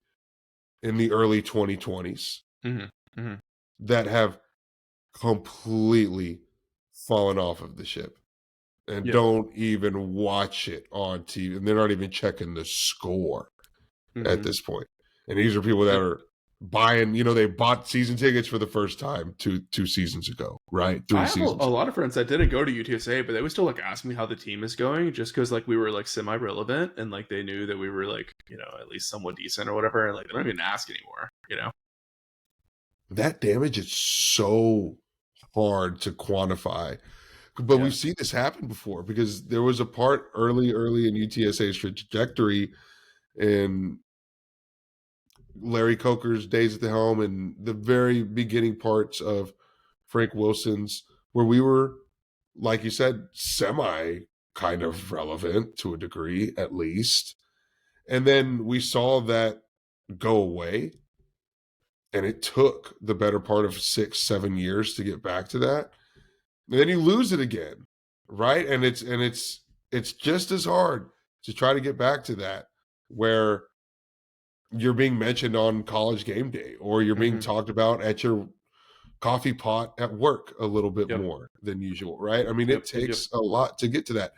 in the early 2020s that have completely fallen off of the ship and don't even watch it on TV, and they're not even checking the score at this point. And these are people that are buying, they bought season tickets for the first time two seasons ago, right? 3 seasons. I have a lot of friends that didn't go to UTSA, but they would still like ask me how the team is going, just because like we were like semi-relevant and like they knew that we were like at least somewhat decent or whatever, and like they don't even ask anymore. That damage is so hard to quantify. But we've seen this happen before, because there was a part early in UTSA's trajectory in Larry Coker's days at the helm and the very beginning parts of Frank Wilson's, where we were, like you said, semi kind of relevant to a degree, at least. And then we saw that go away. And it took the better part of 6-7 years to get back to that. And then you lose it again, right? And it's just as hard to try to get back to that, where you're being mentioned on College Game Day, or you're being talked about at your coffee pot at work a little bit Yep. more than usual, right? I mean, Yep. it takes a lot to get to that.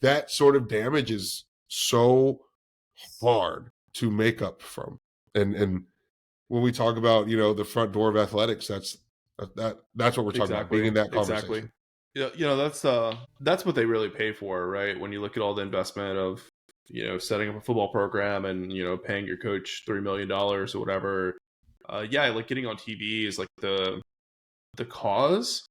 That sort of damage is so hard to make up from. And when we talk about, the front door of athletics, that's what we're talking about, being in that Exactly. conversation. That's what they really pay for, right? When you look at all the investment of setting up a football program and paying your coach $3 million or whatever. Yeah, like getting on TV is like the cause,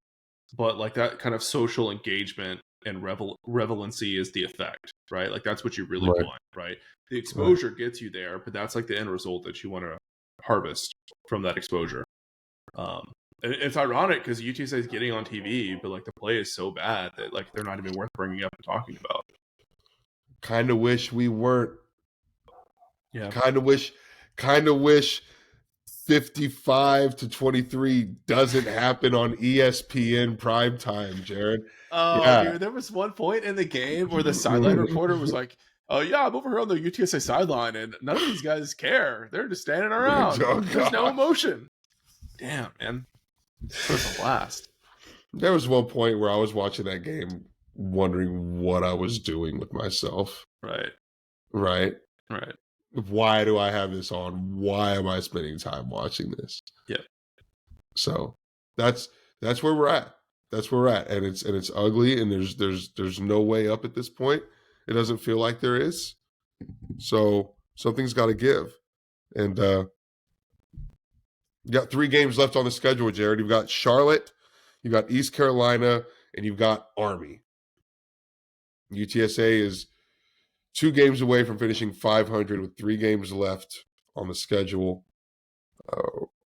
but like that kind of social engagement and relevancy is the effect, right? Like that's what you really Right. want, right? The exposure gets you there, but that's like the end result that you want to harvest from that exposure. It's ironic because UTSA is getting on TV, but like the play is so bad that like they're not even worth bringing up and talking about. Kind of wish we weren't. Yeah. Kind of wish 55-23 doesn't happen on ESPN primetime, Jared. Oh, Yeah. dude, there was one point in the game where the sideline reporter was like, "Oh yeah, I'm over here on the UTSA sideline, and none of these guys care. They're just standing around. Oh, There's no gosh. emotion." Damn, man, it was a blast. There was one point where I was watching that game wondering what I was doing with myself. Right. Why do I have this on? Why am I spending time watching this? Yeah. So that's where we're at. That's where we're at. And it's ugly, and there's no way up at this point. It doesn't feel like there is. So something's got to give. And you got 3 games left on the schedule, Jared. You've got Charlotte, you've got East Carolina, and you've got Army. UTSA is 2 games away from finishing 500 with 3 games left on the schedule.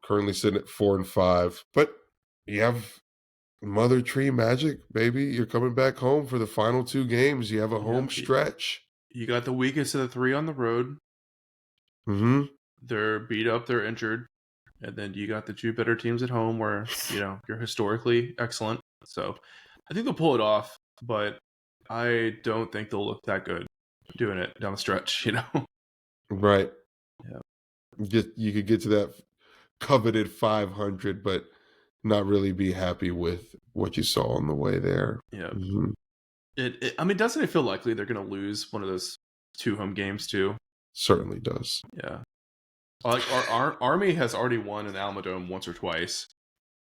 Currently sitting at 4-5. But you have Mother Tree Magic, baby. You're coming back home for the final 2 games. You have a home stretch. You got the weakest of the 3 on the road. Mm-hmm. They're beat up. They're injured. And then you got the 2 better teams at home where, you're historically excellent. So I think they'll pull it off, but I don't think they'll look that good doing it down the stretch, Right. Yeah. You could get to that coveted 500, but not really be happy with what you saw on the way there. Yeah. Mm-hmm. Doesn't it feel likely they're going to lose one of those 2 home games too? Certainly does. Yeah. Like our Army has already won in the Alamodome once or twice.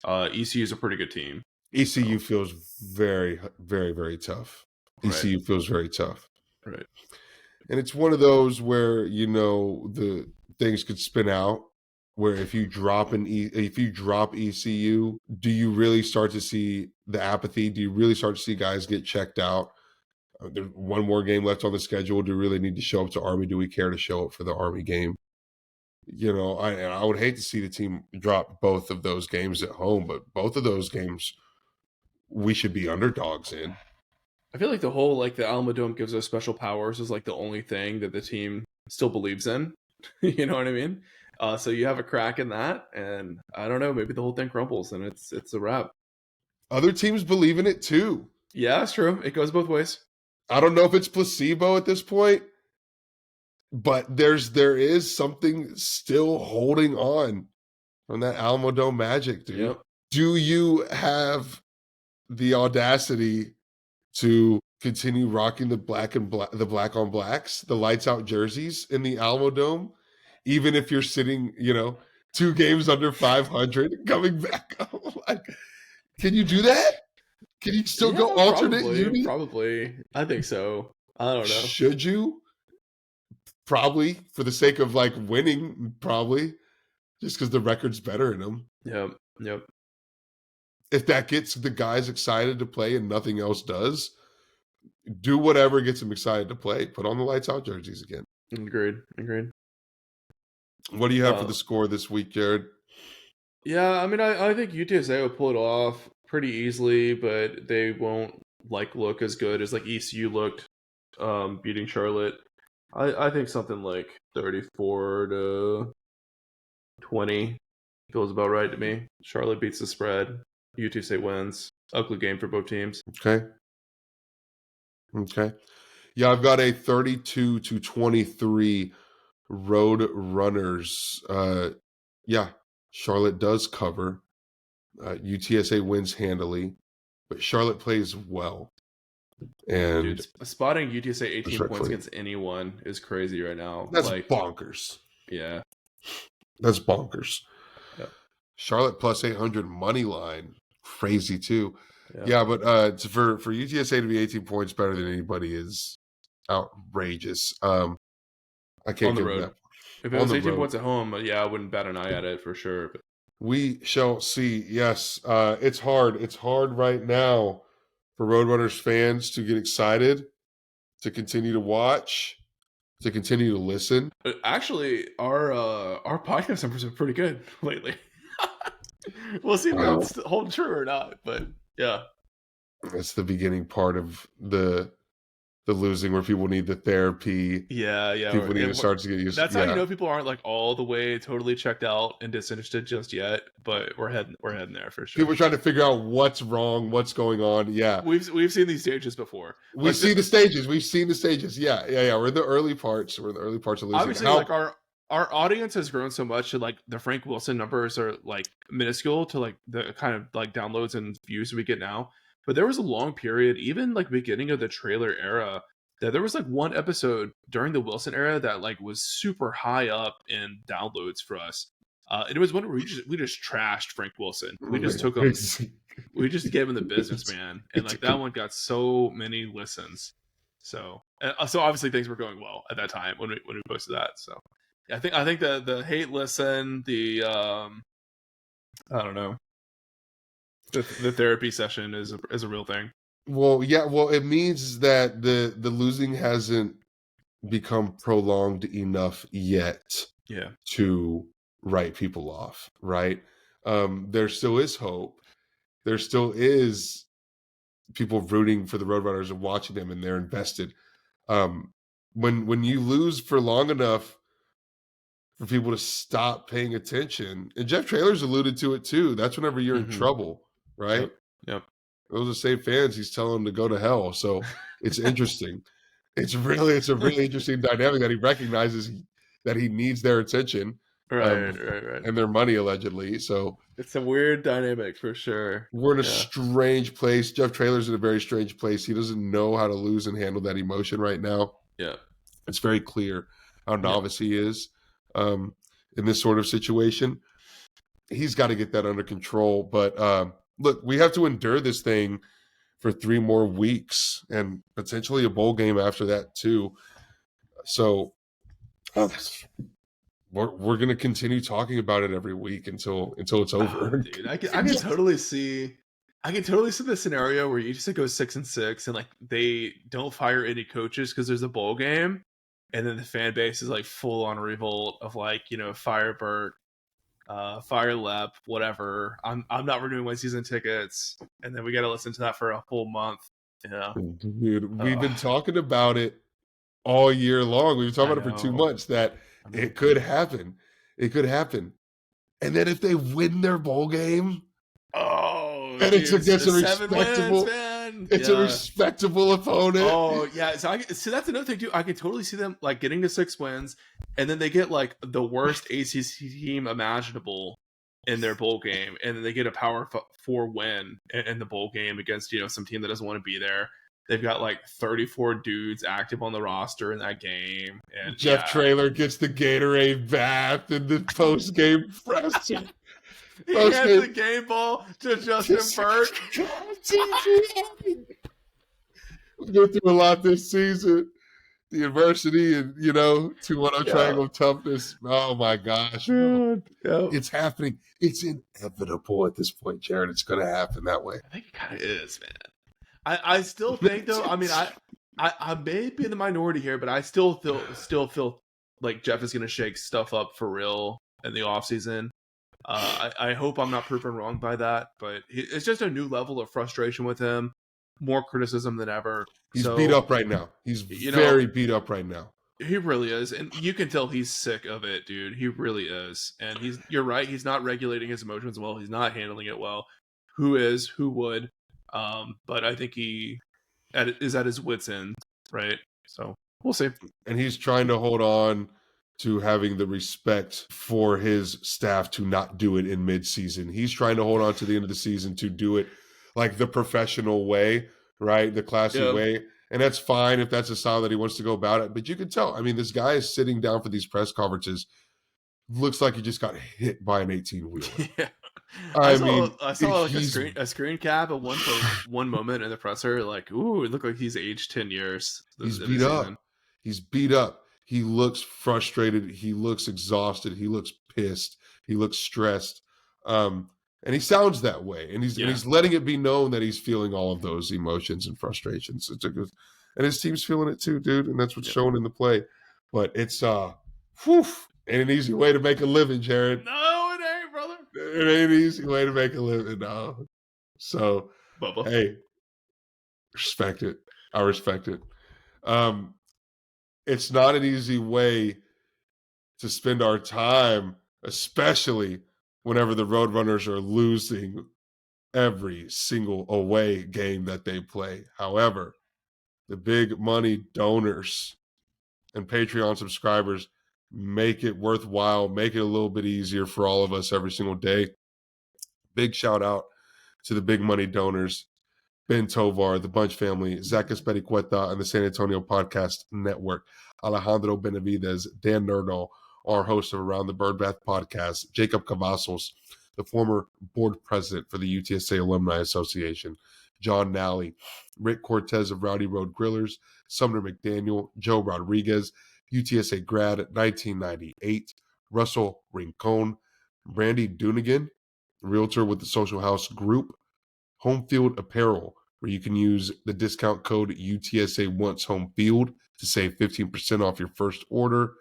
ECU is a pretty good team. ECU feels very, very, very tough. ECU feels very tough. Right. And it's one of those where, the things could spin out, where if you drop ECU, do you really start to see the apathy? Do you really start to see guys get checked out? There's one more game left on the schedule. Do we really need to show up to Army? Do we care to show up for the Army game? I would hate to see the team drop both of those games at home, but both of those games we should be underdogs in. I feel like the whole the Alamodome gives us special powers is like the only thing that the team still believes in. You know what I mean? So you have a crack in that, and I don't know, maybe the whole thing crumbles and it's a wrap. Other teams believe in it too. Yeah, it's true. It goes both ways. I don't know if it's placebo at this point, but there is something still holding on from that Alamodome magic, dude. Yep. Do you have the audacity to continue rocking the black on blacks, the lights out jerseys in the Alamodome, even if you're sitting, 2 games under 500 coming back up? Like, can you do that? Can you still go alternate uni? Probably. I think so. I don't know. Should you? Probably, for the sake of winning, probably. Just because the record's better in them. Yep. If that gets the guys excited to play and nothing else does, do whatever gets them excited to play. Put on the lights out jerseys again. Agreed. What do you have for the score this week, Jared? Yeah, I think UTSA will pull it off pretty easily, but they won't look as good as ECU looked beating Charlotte. I think something like 34-20 feels about right to me. Charlotte beats the spread. UTSA wins. Ugly game for both teams. Okay. Yeah, I've got a 32-23 Roadrunners. Yeah, Charlotte does cover. UTSA wins handily, but Charlotte plays well. And Dude, spotting UTSA 18 points respectfully, against anyone is crazy right now. that's Like, bonkers. yeah. That's bonkers. Yeah. Charlotte plus 800 money line, crazy too. Yeah. Yeah, but for UTSA to be 18 points better than anybody is outrageous. I can't On the give road. that If it on was the 18 road. points at home, yeah, I wouldn't bat an eye at it for sure. But We shall see. Yes, it's hard. It's hard right now for Roadrunners fans to get excited, to continue to watch, to continue to listen. actually, our podcast numbers are pretty good lately. We'll see if that's holding true or not. But yeah, That's the beginning part of the losing, where people need the therapy. yeah. People need to start to get used. That's to how you know people aren't like all the way totally checked out and disinterested just yet. But we're heading there for sure. People are trying to figure out what's wrong, what's going on. Yeah, we've seen these stages before. We see the stages. We've seen the stages. Yeah. We're in the early parts. We're in the early parts of losing. Obviously, like our audience has grown so much that like the Frank Wilson numbers are like minuscule to like the kind of like downloads and views we get now. But there was a long period, even like beginning of the Traylor era, that there was like one episode during the Wilson era that like was super high up in downloads for us. And it was one where we just trashed Frank Wilson. We just took him, we just gave him the business, man, and like that one got so many listens. So obviously things were going well at that time when we posted that. So yeah, I think the hate listen, the I don't know, the therapy session is a real thing. Well, yeah. Well, it means that the losing hasn't become prolonged enough yet. Yeah. To write people off, right? There still is hope. There still is people rooting for the Roadrunners and watching them, and they're invested. When you lose for long enough for people to stop paying attention, and Jeff Traylor's alluded to it too. That's whenever you're in trouble, right? Yep. Those are the same fans. He's telling them to go to hell. So it's interesting. It's a really interesting dynamic that he recognizes that he needs their attention. Right. And their money, allegedly. So it's a weird dynamic for sure. We're in a strange place. Jeff Traylor's in a very strange place. He doesn't know how to lose and handle that emotion right now. Yeah. It's very clear how novice he is in this sort of situation. He's got to get that under control. But look, we have to endure this thing for 3 more weeks and potentially a bowl game after that too. So we're going to continue talking about it every week until it's over. Dude, I can totally see the scenario where you just go 6-6 and like they don't fire any coaches because there's a bowl game, and then the fan base is like full on revolt of like, you know, fire Burt, fire Lep, whatever. I'm not renewing my season tickets, and then we got to listen to that for a full month. Yeah, dude, we've been talking about it all year long. We've been talking about it for 2 months that it could happen. It could happen. And then if they win their bowl game, and it's against a respectable, a respectable opponent. Oh yeah, so that's another thing too. I can totally see them like getting to 6 wins, and then they get like the worst ACC team imaginable in their bowl game, and then they get a Power 4 win in the bowl game against, you know, some team that doesn't want to be there. They've got like 34 dudes active on the roster in that game. And Jeff Traylor gets the Gatorade bath in the post-game presser. He hands the game ball to Justin Burt. We go through a lot this season. The adversity and, you know, 2-1-0 triangle toughness. Oh, my gosh. It's happening. It's inevitable at this point, Jared. It's going to happen that way. I think it kind of is, man. I still think though. I mean, I may be in the minority here, but I still feel like Jeff is going to shake stuff up for real in the offseason. I hope I'm not proven wrong by that, but it's just a new level of frustration with him, more criticism than ever. He's beat up right now. He's very beat up right now. He really is, and you can tell he's sick of it, dude. He really is, and you're right. He's not regulating his emotions well. He's not handling it well. Who would? But I think he is at his wit's end, right? So we'll see. And he's trying to hold on to having the respect for his staff to not do it in midseason. He's trying to hold on to the end of the season to do it like the professional way, right? The classy way. And that's fine if that's a style that he wants to go about it. But you can tell, I mean, this guy is sitting down for these press conferences. Looks like he just got hit by an 18-wheeler. Yeah. I mean, I saw like he's a screen cap at one moment in the presser, like, ooh, it looked like he's aged 10 years. He's beat up. He's beat up. He looks frustrated. He looks exhausted. He looks pissed. He looks stressed. And he sounds that way. And he's letting it be known that he's feeling all of those emotions and frustrations. And his team's feeling it too, dude. And that's what's shown in the play. But it's ain't an easy way to make a living, Jared. No, it ain't, brother. It ain't an easy way to make a living, no. So, Bubba. Hey, respect it. I respect it. It's not an easy way to spend our time, especially whenever the Roadrunners are losing every single away game that they play. However, the big money donors and Patreon subscribers make it worthwhile, make it a little bit easier for all of us every single day. Big shout out to the big money donors, Ben Tovar, the Bunch family, Zach Espedicueta, and the San Antonio Podcast Network, Alejandro Benavides, Dan Nerdall, our host of Around the Birdbath podcast, Jacob Cavazos, the former board president for the UTSA Alumni Association, John Nally, Rick Cortez of Rowdy Road Grillers, Sumner McDaniel, Joe Rodriguez, UTSA grad 1998, Russell Rincon, Brandy Dunigan, realtor with the Social House Group, Home Field Apparel, where you can use the discount code UTSA Once Home Field to save 15% off your first order.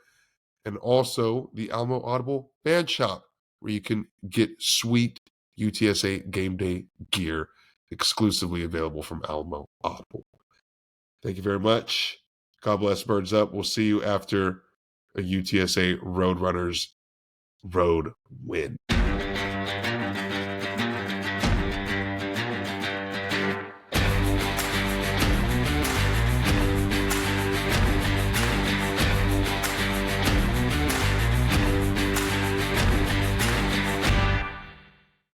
And also the Alamo Audible Band Shop, where you can get sweet UTSA game day gear exclusively available from Alamo Audible. Thank you very much. God bless Birds Up. We'll see you after a UTSA Roadrunners road win.